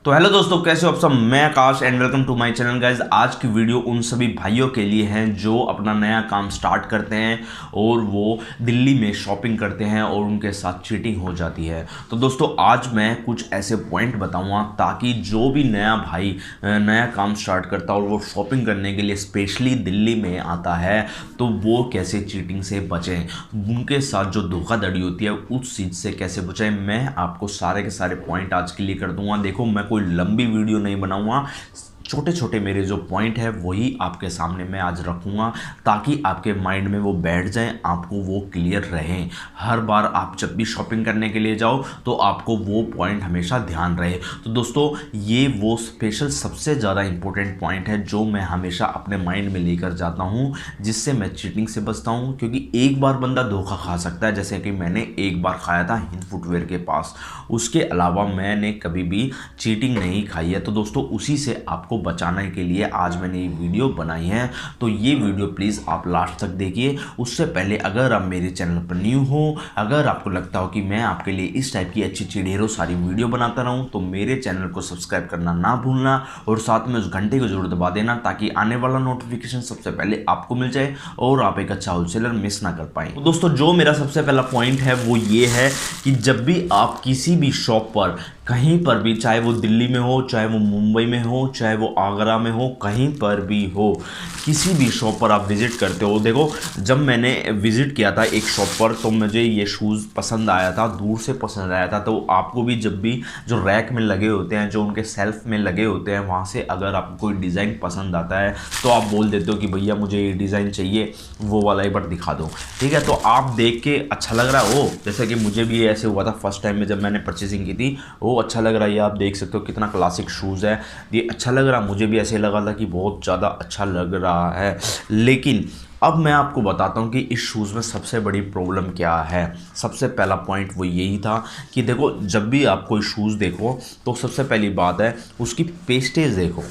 तो हेलो दोस्तों, कैसे हो आप सब। मैं Akash and welcome to my channel guys. आज की वीडियो उन सभी भाइयों के लिए हैं जो अपना नया काम स्टार्ट करते हैं और वो दिल्ली में शॉपिंग करते हैं और उनके साथ चीटिंग हो जाती है। तो दोस्तों आज मैं कुछ ऐसे पॉइंट बताऊंगा ताकि जो भी नया भाई नया काम स्टार्ट करता है और वो शॉपिंग करने के लिए स्पेशली दिल्ली में आता है तो वो कैसे चीटिंग से बचें, उनके साथ जो धोखाधड़ी होती है उस चीज़ से कैसे बचें। मैं आपको सारे के सारे पॉइंट आज के लिए कर दूंगा। देखो, मैं कोई लंबी वीडियो नहीं बनाऊंगा, छोटे छोटे मेरे जो पॉइंट है वही आपके सामने मैं आज रखूंगा ताकि आपके माइंड में वो बैठ जाए, आपको वो क्लियर रहे। हर बार आप जब भी शॉपिंग करने के लिए जाओ तो आपको वो पॉइंट हमेशा ध्यान रहे। तो दोस्तों ये वो स्पेशल सबसे ज़्यादा इंपॉर्टेंट पॉइंट है जो मैं हमेशा अपने माइंड में लेकर जाता हूँ, जिससे मैं चीटिंग से बचता हूँ। क्योंकि एक बार बंदा धोखा खा सकता है, जैसे कि मैंने एक बार खाया था हिंद फुटवेयर के पास, उसके अलावा मैंने कभी भी चीटिंग नहीं खाई है। तो दोस्तों उसी से आपको बचाने के लिए आज मैंने ये वीडियो बनाई है। तो ये वीडियो प्लीज़ आप लास्ट तक देखिए। उससे पहले अगर आप मेरे चैनल पर न्यू हो, अगर आपको लगता हो कि मैं आपके लिए इस टाइप की अच्छी अच्छी ढेरों सारी वीडियो बनाता रहूं, तो मेरे चैनल को सब्सक्राइब करना ना भूलना और साथ में उस घंटे को जरूर दबा देना ताकि आने वाला नोटिफिकेशन सबसे पहले आपको मिल जाए और आप एक अच्छा होलसेलर मिस ना कर पाएं। तो दोस्तों जो मेरा सबसे पहला पॉइंट है वो ये है कि जब भी आप किसी भी शॉप पर कहीं पर भी, चाहे वो दिल्ली में हो, चाहे वो मुंबई में हो, चाहे वो आगरा में हो, कहीं पर भी हो, किसी भी शॉप पर आप विज़िट करते हो। देखो, जब मैंने विज़िट किया था एक शॉप पर तो मुझे ये शूज़ पसंद आया था, दूर से पसंद आया था। तो आपको भी जब भी जो रैक में लगे होते हैं, जो उनके सेल्फ में लगे होते हैं, वहाँ से अगर आपको कोई डिज़ाइन पसंद आता है तो आप बोल देते हो कि भैया मुझे ये डिज़ाइन चाहिए, वो वाला एक बार दिखा दो, ठीक है। तो आप देख के अच्छा लग रहा हो, जैसे कि मुझे भी ऐसे हुआ था फर्स्ट टाइम में जब मैंने परचेसिंग की थी। अच्छा लग रहा है, ये आप देख सकते हो कितना क्लासिक शूज़ है, ये अच्छा लग रहा है। मुझे भी ऐसे लगा था कि बहुत ज़्यादा अच्छा लग रहा है। लेकिन अब मैं आपको बताता हूँ कि इस शूज़ में सबसे बड़ी प्रॉब्लम क्या है। सबसे पहला पॉइंट वो यही था कि देखो, जब भी आप कोई शूज़ देखो तो सबसे पहली बात है उसकी पेस्टेज देखो।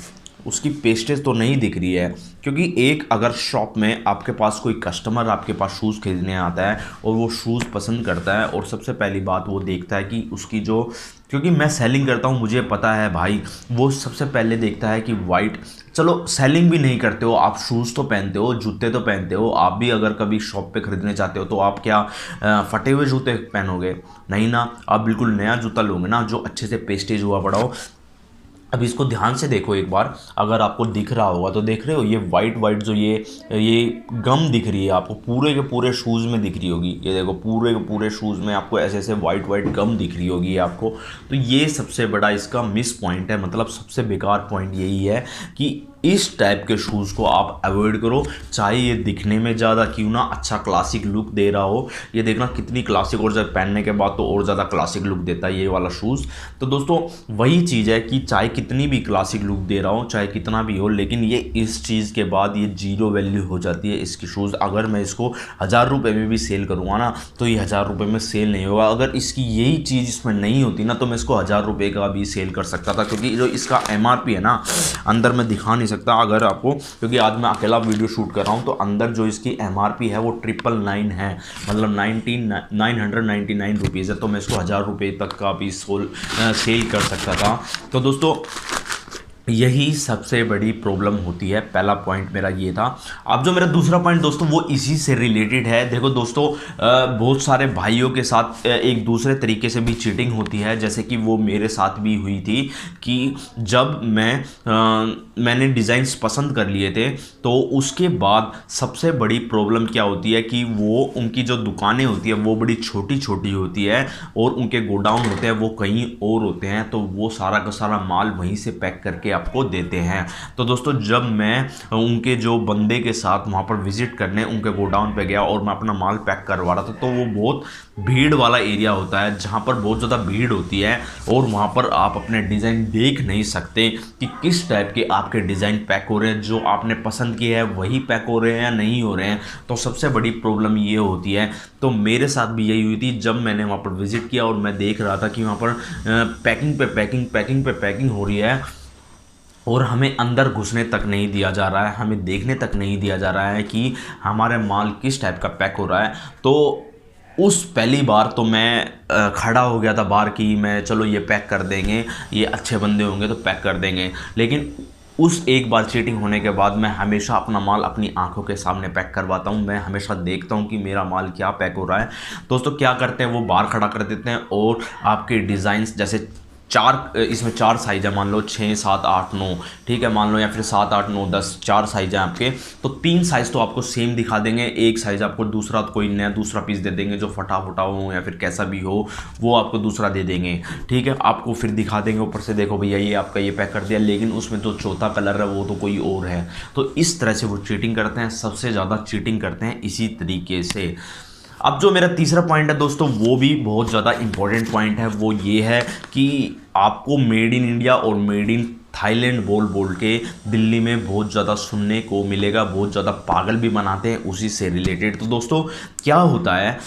उसकी पेस्टेज तो नहीं दिख रही है, क्योंकि एक अगर शॉप में आपके पास कोई कस्टमर आपके पास शूज़ खरीदने आता है और वो शूज़ पसंद करता है और सबसे पहली बात वो देखता है कि उसकी जो, क्योंकि मैं सेलिंग करता हूँ मुझे पता है भाई, वो सबसे पहले देखता है कि वाइट, चलो सेलिंग भी नहीं करते हो आप, शूज़ तो पहनते हो, जूते तो पहनते हो। आप भी अगर कभी शॉप पे ख़रीदने जाते हो तो आप क्या फटे हुए जूते पहनोगे? नहीं ना, आप बिल्कुल नया जूता लोगे ना जो अच्छे से पेस्टेज हुआ पड़ा हो। अब इसको ध्यान से देखो एक बार, अगर आपको दिख रहा होगा तो देख रहे हो ये वाइट वाइट जो ये गम दिख रही है आपको, पूरे के पूरे शूज़ में दिख रही होगी। ये देखो पूरे के पूरे शूज़ में आपको ऐसे ऐसे वाइट वाइट गम दिख रही होगी आपको। तो ये सबसे बड़ा इसका मिस पॉइंट है, मतलब सबसे बेकार पॉइंट यही है कि इस टाइप के शूज़ को आप अवॉइड करो। चाहे ये दिखने में ज़्यादा क्यों ना अच्छा क्लासिक लुक दे रहा हो, ये देखना कितनी क्लासिक, और जब पहनने के बाद तो और ज़्यादा क्लासिक लुक देता है ये वाला शूज़। तो दोस्तों वही चीज़ है कि चाहे कितनी भी क्लासिक लुक दे रहा हो, चाहे कितना भी हो, लेकिन ये इस चीज़ के बाद ये जीरो वैल्यू हो जाती है इसकी शूज़। अगर मैं इसको 1000 रुपये में भी सेल करूँगा ना तो ये 1000 रुपये में सेल नहीं होगा। अगर इसकी यही चीज़ इसमें नहीं होती ना तो मैं इसको 1000 रुपये का भी सेल कर सकता था, क्योंकि जो इसका MRP है ना, अंदर मैं दिखा नहीं सकता अगर आपको, क्योंकि आज मैं अकेला वीडियो शूट कर रहा हूँ। तो अंदर जो इसकी MRP है वो 999 है, मतलब 999 रुपीज़ है। तो मैं इसको 1000 रुपये तक का भी सेल कर सकता था। तो दोस्तों यही सबसे बड़ी प्रॉब्लम होती है। पहला पॉइंट मेरा ये था। अब जो मेरा दूसरा पॉइंट दोस्तों वो इसी से रिलेटेड है। देखो दोस्तों, बहुत सारे भाइयों के साथ एक दूसरे तरीके से भी चीटिंग होती है, जैसे कि वो मेरे साथ भी हुई थी कि जब मैंने डिज़ाइंस पसंद कर लिए थे तो उसके बाद सबसे बड़ी प्रॉब्लम क्या होती है कि वो उनकी जो दुकानें होती है वो बड़ी छोटी छोटी होती है और उनके गोडाउन होते हैं वो कहीं और होते हैं। तो वो सारा का सारा माल वहीं से पैक करके आपको देते हैं। तो दोस्तों जब मैं उनके जो बंदे के साथ वहाँ पर विजिट करने उनके गोडाउन पे गया और मैं अपना माल पैक करवा रहा था, तो वो बहुत भीड़ वाला एरिया होता है जहाँ पर बहुत ज़्यादा भीड़ होती है और वहाँ पर आप अपने डिज़ाइन देख नहीं सकते कि किस टाइप के आपके डिज़ाइन पैक हो रहे हैं, जो आपने पसंद किया है वही पैक हो रहे हैं या नहीं हो रहे हैं। तो सबसे बड़ी प्रॉब्लम ये होती है। तो मेरे साथ भी यही हुई थी जब मैंने वहाँ पर विजिट किया और मैं देख रहा था कि वहाँ पर पैकिंग पे पैकिंग हो रही है और हमें अंदर घुसने तक नहीं दिया जा रहा है, हमें देखने तक नहीं दिया जा रहा है कि हमारे माल किस टाइप का पैक हो रहा है। तो उस पहली बार तो मैं खड़ा हो गया था बाहर की, मैं चलो ये पैक कर देंगे, ये अच्छे बंदे होंगे तो पैक कर देंगे। लेकिन उस एक बार चीटिंग होने के बाद मैं हमेशा अपना माल अपनी आंखों के सामने पैक करवाता हूं। मैं हमेशा देखता हूं कि मेरा माल क्या पैक हो रहा है। दोस्तों क्या करते हैं, वो बाहर खड़ा कर देते हैं और आपके डिज़ाइंस जैसे इसमें 4 साइज़ है, मान लो 6, 7, 8, 9, ठीक है, मान लो, या फिर 7, 8, 9, 10, 4 साइज़ हैं आपके, तो 3 साइज़ तो आपको सेम दिखा देंगे, एक साइज़ आपको दूसरा कोई नया दूसरा पीस दे देंगे जो फटा फटा हो या फिर कैसा भी हो, वो आपको दूसरा दे देंगे, ठीक है। आपको फिर दिखा देंगे ऊपर से, देखो भैया ये आपका ये पैक कर दिया, लेकिन उसमें तो चौथा कलर है, वो तो कोई और है। तो इस तरह से वो चीटिंग करते हैं, सबसे ज़्यादा चीटिंग करते हैं इसी तरीके से। अब जो मेरा तीसरा पॉइंट है दोस्तों, वो भी बहुत ज़्यादा इंपॉर्टेंट पॉइंट है, वो ये है कि आपको मेड इन इंडिया और मेड इन थाईलैंड बोल बोल के दिल्ली में बहुत ज़्यादा सुनने को मिलेगा, बहुत ज़्यादा पागल भी बनाते हैं उसी से रिलेटेड। तो दोस्तों क्या होता है,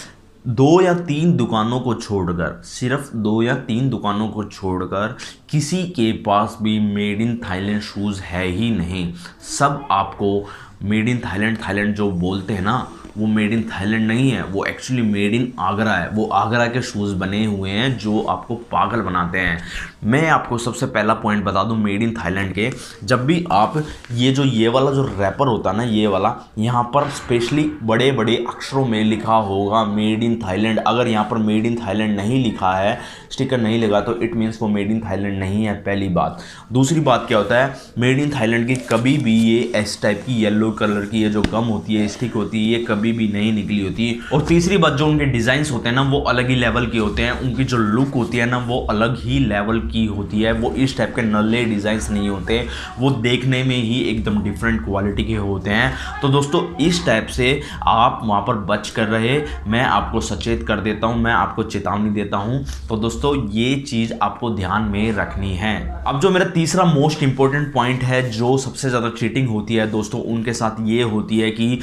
2 या 3 दुकानों को छोड़कर, सिर्फ 2 या 3 दुकानों को छोड़कर किसी के पास भी मेड इन थाईलैंड शूज़ है ही नहीं। सब आपको मेड इन थाईलैंड जो बोलते हैं ना, वो मेड इन थाईलैंड नहीं है, वो एक्चुअली मेड इन आगरा है। वो आगरा के शूज़ बने हुए हैं जो आपको पागल बनाते हैं। मैं आपको सबसे पहला पॉइंट बता दूं मेड इन थाईलैंड के, जब भी आप ये वाला जो रैपर होता है ना, ये वाला, यहाँ पर स्पेशली बड़े बड़े अक्षरों में लिखा होगा मेड इन थाईलैंड। अगर यहाँ पर मेड इन थाईलैंड नहीं लिखा है, स्टिकर नहीं लगा, तो इट मीन्स वो मेड इन थाईलैंड नहीं है, पहली बात। दूसरी बात क्या होता है, मेड इन थाईलैंड की कभी भी ये इस टाइप की येलो कलर की ये जो गम होती है, स्टिक होती है, ये कभी भी नहीं निकली होती। और तीसरी बात, जो उनके डिजाइन्स होते हैं ना, वो अलग ही लेवल के होते हैं। उनकी जो लुक होती है ना, वो अलग ही लेवल की होती है। वो इस टाइप के नल्ले डिजाइन्स नहीं होते, वो देखने में ही एकदम डिफरेंट क्वालिटी के होते हैं। तो दोस्तों इस टाइप से आप वहाँ पर बच कर रहे, मैं आपको सचेत कर देता हूँ, मैं आपको चेतावनी देता हूँ। तो दोस्तों ये चीज़ आपको ध्यान में रखनी है। अब जो मेरा तीसरा मोस्ट इंपॉर्टेंट पॉइंट है, जो सबसे ज़्यादा चीटिंग होती है दोस्तों उनके साथ, ये होती है कि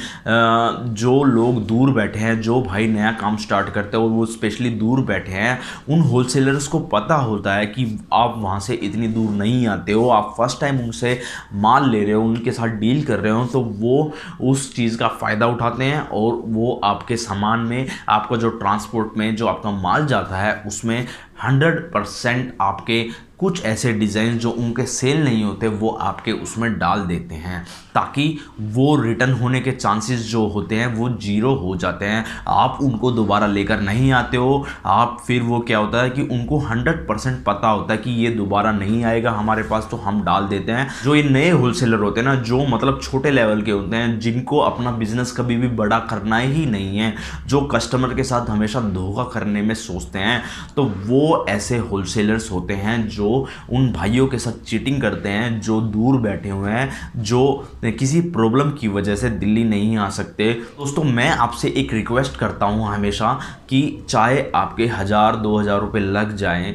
जो लोग दूर बैठे हैं, जो भाई नया काम स्टार्ट करते हैं और वो स्पेशली दूर बैठे हैं, उन होलसेलर्स को पता होता है कि आप वहाँ से इतनी दूर नहीं आते हो, आप फर्स्ट टाइम उनसे माल ले रहे हो, उनके साथ डील कर रहे हो, तो वो उस चीज़ का फ़ायदा उठाते हैं और वो आपके सामान में, आपका जो ट्रांसपोर्ट में जो आपका माल जाता है, उसमें 100% आपके कुछ ऐसे डिज़ाइन जो उनके सेल नहीं होते, वो आपके उसमें डाल देते हैं, ताकि वो रिटर्न होने के चांसेस जो होते हैं वो 0 हो जाते हैं। आप उनको दोबारा लेकर नहीं आते हो, आप फिर वो क्या होता है कि उनको 100% पता होता है कि ये दोबारा नहीं आएगा हमारे पास, तो हम डाल देते हैं। जो ये नए होलसेलर होते हैं ना, जो मतलब छोटे लेवल के होते हैं, जिनको अपना बिजनेस कभी भी बड़ा करना ही नहीं है, जो कस्टमर के साथ हमेशा धोखा करने में सोचते हैं, तो वो ऐसे होलसेलर्स होते हैं जो उन भाइयों के साथ चीटिंग करते हैं, जो दूर बैठे हुए हैं, जो किसी प्रॉब्लम की वजह से दिल्ली नहीं आ सकते। दोस्तों मैं आपसे एक रिक्वेस्ट करता हूं हमेशा कि चाहे आपके 1000-2000 रुपये लग जाएं,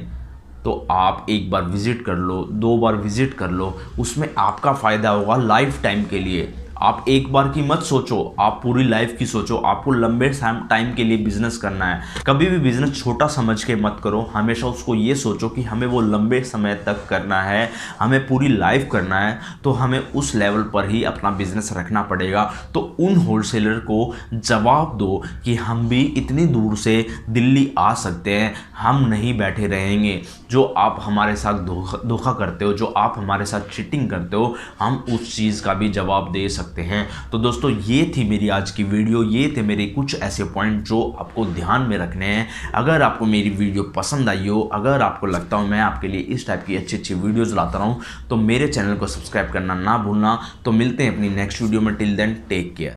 तो आप एक बार विज़िट कर लो, 2 बार विज़िट कर लो, उसमें आपका फ़ायदा होगा लाइफ टाइम के लिए। आप एक बार की मत सोचो, आप पूरी लाइफ की सोचो। आपको लंबे टाइम के लिए बिजनेस करना है। कभी भी बिजनेस छोटा समझ के मत करो, हमेशा उसको ये सोचो कि हमें वो लंबे समय तक करना है, हमें पूरी लाइफ करना है, तो हमें उस लेवल पर ही अपना बिजनेस रखना पड़ेगा। तो उन होलसेलर को जवाब दो कि हम भी इतनी दूर से दिल्ली आ सकते हैं, हम नहीं बैठे रहेंगे। जो आप हमारे साथ धोखा करते हो, जो आप हमारे साथ चीटिंग करते हो, हम उस चीज़ का भी जवाब दे सकते हैं। तो दोस्तों ये थी मेरी आज की वीडियो, ये थे मेरे कुछ ऐसे पॉइंट जो आपको ध्यान में रखने हैं। अगर आपको मेरी वीडियो पसंद आई हो, अगर आपको लगता हो मैं आपके लिए इस टाइप की अच्छी अच्छी वीडियोज़ लाता रहूँ, तो मेरे चैनल को सब्सक्राइब करना ना भूलना। तो मिलते हैं अपनी नेक्स्ट वीडियो में, टिल देन टेक केयर।